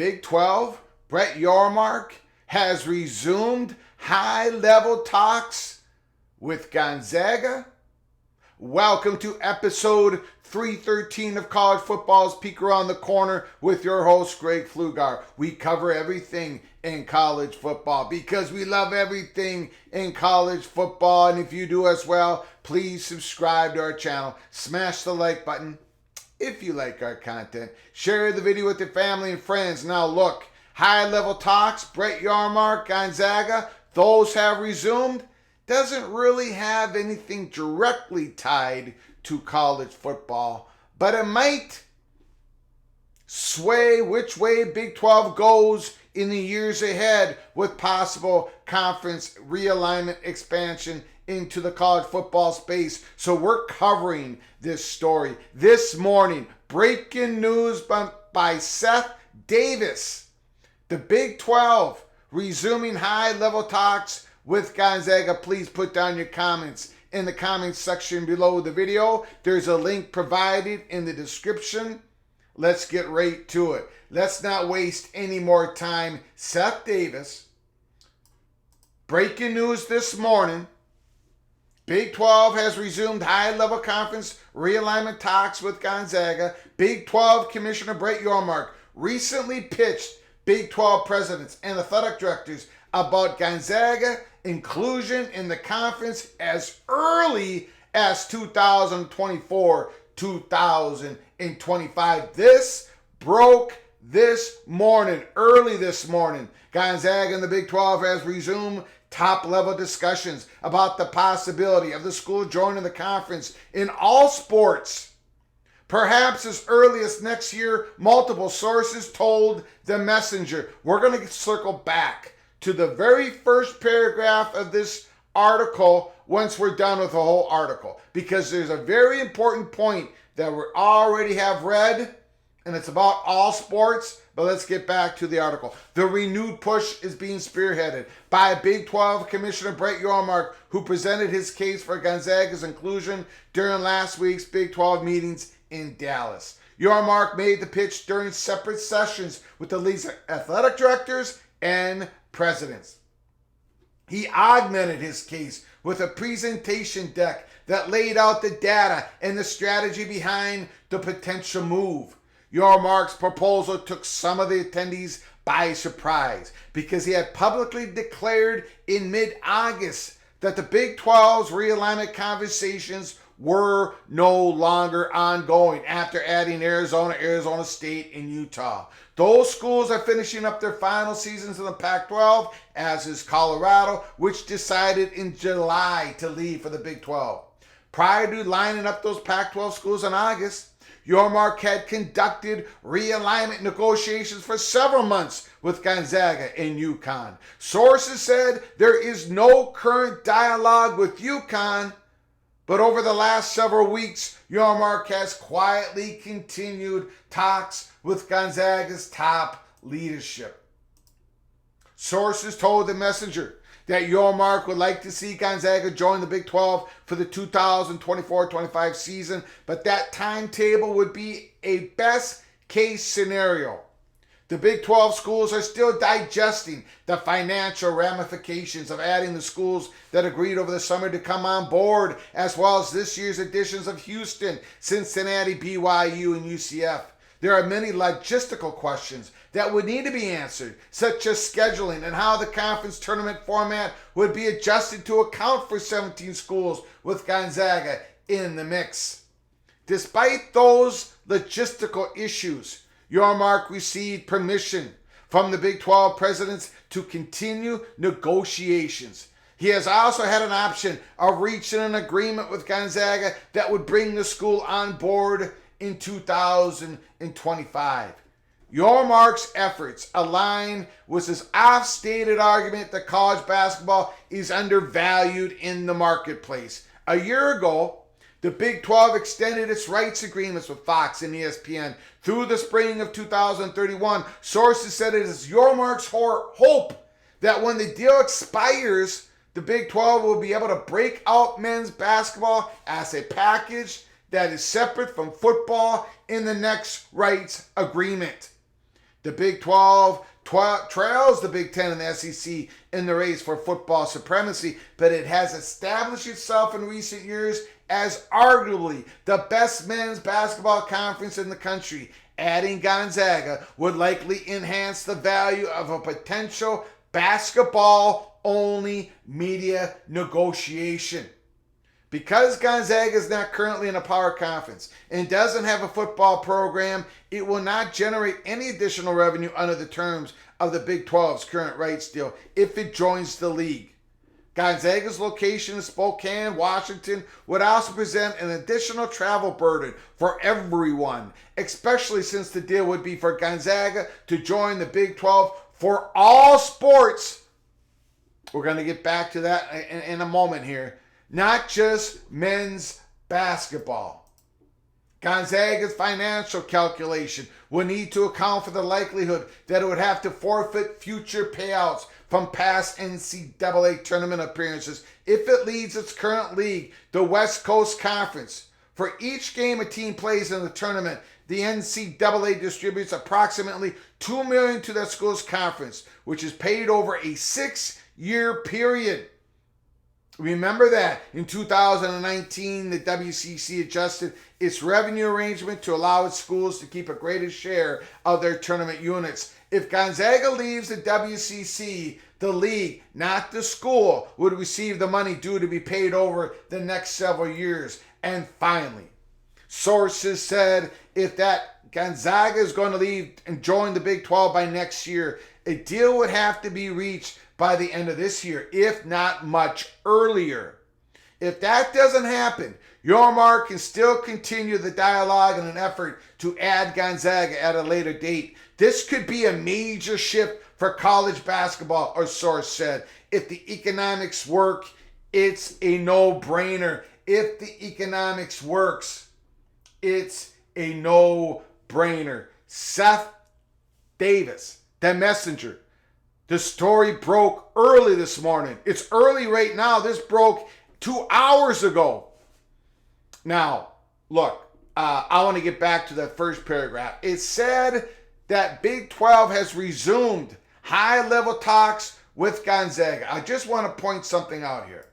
Big 12, Brett Yormark, has resumed high-level talks with Gonzaga. Welcome to episode 313 of College Football's Peek Around the Corner with your host, Greg Pflugar. We cover everything in college football because we love everything in college football. And if you do as well, please subscribe to our channel. Smash the like button if you like our content. Share the video with your family and friends. Now look, high-level talks, Brett Yormark, Gonzaga, those have resumed. Doesn't really have anything directly tied to college football, but it might sway which way Big 12 goes in the years ahead with possible conference realignment expansion into the college football space. So we're covering this story this morning. Breaking news by Seth Davis. The Big 12 resuming high-level talks with Gonzaga. Please put down your comments in the comments section below the video. There's a link provided in the description. Let's get right to it. Let's not waste any more time. Seth Davis, breaking news this morning. Big 12 has resumed high-level conference realignment talks with Gonzaga. Big 12 Commissioner Brett Yormark recently pitched Big 12 presidents and athletic directors about Gonzaga inclusion in the conference as early as 2024-2025. This broke this morning, early this morning. Gonzaga and the Big 12 has resumed top-level discussions about the possibility of the school joining the conference in all sports, perhaps as early as next year, multiple sources told the Messenger. We're going to circle back to the very first paragraph of this article once we're done with the whole article, because there's a very important point that we already have read, and it's about all sports, but let's get back to the article. The renewed push is being spearheaded by Big 12 Commissioner Brett Yormark, who presented his case for Gonzaga's inclusion during last week's Big 12 meetings in Dallas. Yormark made the pitch during separate sessions with the league's athletic directors and presidents. He augmented his case with a presentation deck that laid out the data and the strategy behind the potential move. Yormark's proposal took some of the attendees by surprise because he had publicly declared in mid-August that the Big 12's realignment conversations were no longer ongoing after adding Arizona State, and Utah. Those schools are finishing up their final seasons in the Pac-12, as is Colorado, which decided in July to leave for the Big 12. Prior to lining up those Pac-12 schools in August, Yormark had conducted realignment negotiations for several months with Gonzaga and UConn. Sources said there is no current dialogue with UConn, but over the last several weeks, Yormark has quietly continued talks with Gonzaga's top leadership. Sources told the Messenger that Yormark would like to see Gonzaga join the Big 12 for the 2024-25 season, but that timetable would be a best-case scenario. The Big 12 schools are still digesting the financial ramifications of adding the schools that agreed over the summer to come on board, as well as this year's additions of Houston, Cincinnati, BYU, and UCF. There are many logistical questions that would need to be answered, such as scheduling and how the conference tournament format would be adjusted to account for 17 schools with Gonzaga in the mix. Despite those logistical issues, Yormark received permission from the Big 12 presidents to continue negotiations. He has also had an option of reaching an agreement with Gonzaga that would bring the school on board in 2025. Yormark's efforts align with his oft-stated argument that college basketball is undervalued in the marketplace. A year ago, the Big 12 extended its rights agreements with Fox and ESPN through the spring of 2031. Sources said it is Yormark's hope that when the deal expires, the Big 12 will be able to break out men's basketball as a package that is separate from football in the next rights agreement. The Big 12 trails the Big 10 and the SEC in the race for football supremacy, but it has established itself in recent years as arguably the best men's basketball conference in the country. Adding Gonzaga would likely enhance the value of a potential basketball-only media negotiation. Because Gonzaga is not currently in a power conference and doesn't have a football program, it will not generate any additional revenue under the terms of the Big 12's current rights deal if it joins the league. Gonzaga's location in Spokane, Washington would also present an additional travel burden for everyone, especially since the deal would be for Gonzaga to join the Big 12 for all sports. We're going to get back to that in a moment here. Not just men's basketball. Gonzaga's financial calculation will need to account for the likelihood that it would have to forfeit future payouts from past NCAA tournament appearances if it leads its current league, the West Coast Conference. For each game a team plays in the tournament, the NCAA distributes approximately $2 million to that school's conference, which is paid over a 6-year period. Remember that in 2019, the WCC adjusted its revenue arrangement to allow its schools to keep a greater share of their tournament units. If Gonzaga leaves the WCC, the league, not the school, would receive the money due to be paid over the next several years. And finally, sources said if that Gonzaga is going to leave and join the Big 12 by next year, a deal would have to be reached by the end of this year, if not much earlier. If that doesn't happen, Yormark can still continue the dialogue in an effort to add Gonzaga at a later date. This could be a major shift for college basketball, a source said. If the economics work, it's a no-brainer. If the economics works, it's a no-brainer. Seth Davis, the messenger. The story broke early this morning. It's early right now. This broke 2 hours ago. Now, look, I want to get back to that first paragraph. It said that Big 12 has resumed high-level talks with Gonzaga. I just want to point something out here.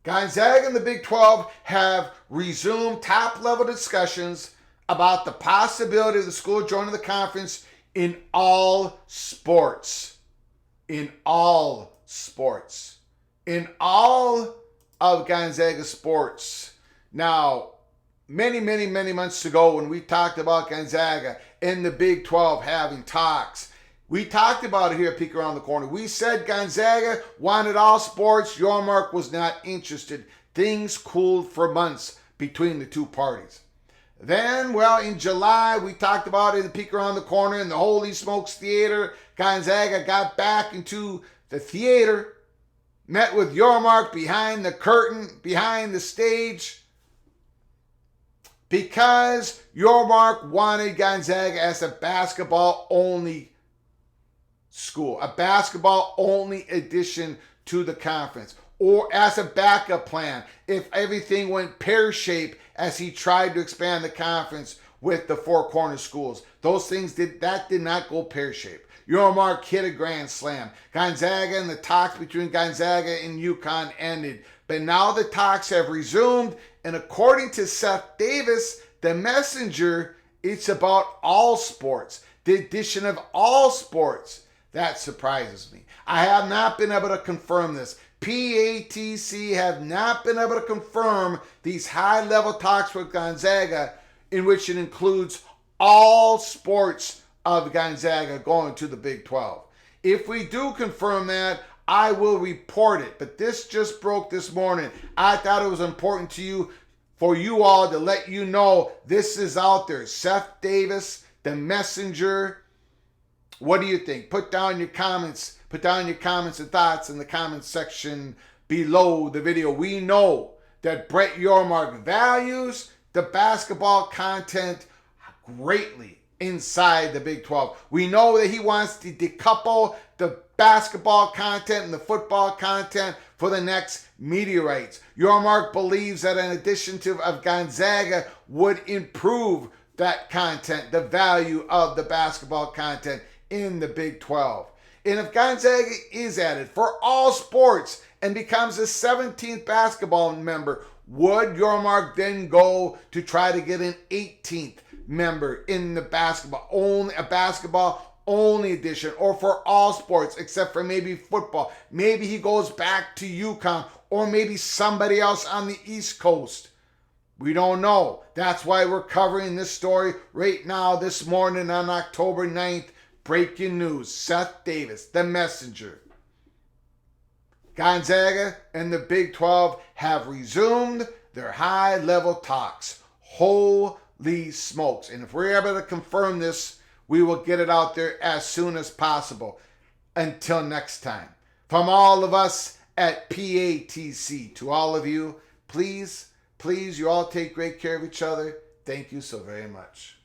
Gonzaga and the Big 12 have resumed top-level discussions about the possibility of the school joining the conference in all sports. In all sports. In all of Gonzaga sports. Now, many months ago when we talked about Gonzaga and the Big 12 having talks, we talked about it here at Peek Around the Corner. We said Gonzaga wanted all sports. Yormark was not interested. Things cooled for months between the two parties. Then, well, in July, we talked about it in the Peek Around the Corner in the Holy Smokes Theater. Gonzaga got back into the theater, met with Yormark behind the curtain, behind the stage, because Yormark wanted Gonzaga as a basketball-only school, a basketball-only addition to the conference, or as a backup plan if everything went pear-shaped as he tried to expand the conference with the Four Corner schools. Those things did not go pear-shaped. Yormark hit a grand slam. Gonzaga and the talks between Gonzaga and UConn ended. But now the talks have resumed, and according to Seth Davis, the messenger, it's about all sports. The addition of all sports. That surprises me. I have not been able to confirm this. PATC have not been able to confirm these high-level talks with Gonzaga in which it includes all sports of Gonzaga going to the Big 12. If we do confirm that, I will report it. But this just broke this morning. I thought it was important to you, for you all, to let you know this is out there. Seth Davis, the messenger. What do you think? Put down your comments. Put down your comments and thoughts in the comments section below the video. We know that Brett Yormark values the basketball content greatly inside the Big 12. We know that he wants to decouple the basketball content and the football content for the next media rights. Yormark believes that an addition of Gonzaga would improve that content, the value of the basketball content in the Big 12. And if Gonzaga is added for all sports and becomes the 17th basketball member, would Yormark then go to try to get an 18th member in the basketball only edition, or for all sports except for maybe football? Maybe he goes back to UConn, or maybe somebody else on the East Coast. We don't know. That's why we're covering this story right now this morning on October 9th. Breaking news: Seth Davis, the messenger. Gonzaga and the Big 12 have resumed their high-level talks. Holy smokes. And if we're able to confirm this, we will get it out there as soon as possible. Until next time, from all of us at PATC, to all of you, please, you all take great care of each other. Thank you so very much.